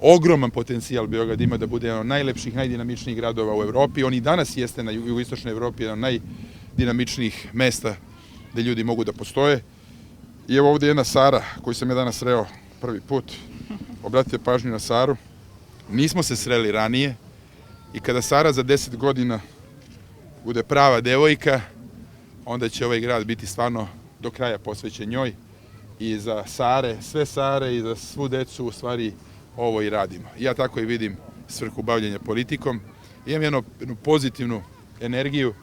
ogroman potencijal Beograd ima da bude jedan od najlepših, najdinamičnijih gradova u Evropi. On i danas jeste na jugoistočnoj Evropi jedan od najdinamičnijih mesta gde ljudi mogu da postoje. I evo ovde jedna Sara koju sam ja danas sreo prvi put. Obratite pažnju na Saru. Nismo se sreli ranije i kada Sara za 10 godina bude prava devojka, onda će ovaj grad biti stvarno do kraja posvećen njoj. I za Sare, sve Sare i za svu decu u stvari ovo i radimo. Ja tako i vidim svrhu bavljenja politikom. Imam jednu pozitivnu energiju,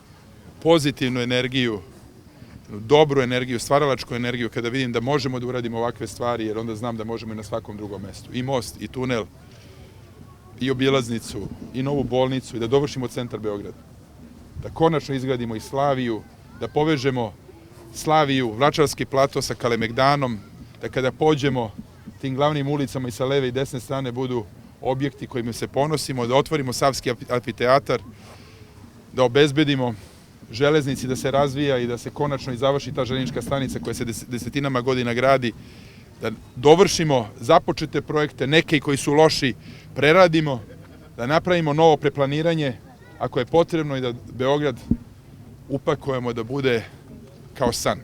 dobru energiju, stvaralačku energiju kada vidim da možemo da uradimo ovakve stvari, jer onda znam da možemo i na svakom drugom mestu. I most, i tunel, i obilaznicu, i novu bolnicu, i da dovršimo centar Beograda. Da konačno izgradimo i Slaviju, da povežemo Slaviju, Vračarski plato sa Kalemegdanom, da kada pođemo tim glavnim ulicama i sa leve i desne strane budu objekti kojima se ponosimo, da otvorimo Savski amfiteatar, da obezbedimo železnici da se razvija i da se konačno i završi ta željeznička stanica koja se desetinama godina gradi, da dovršimo započete projekte, neke koji su loši preradimo, da napravimo novo preplaniranje ako je potrebno i da Beograd upakujemo da bude kao san.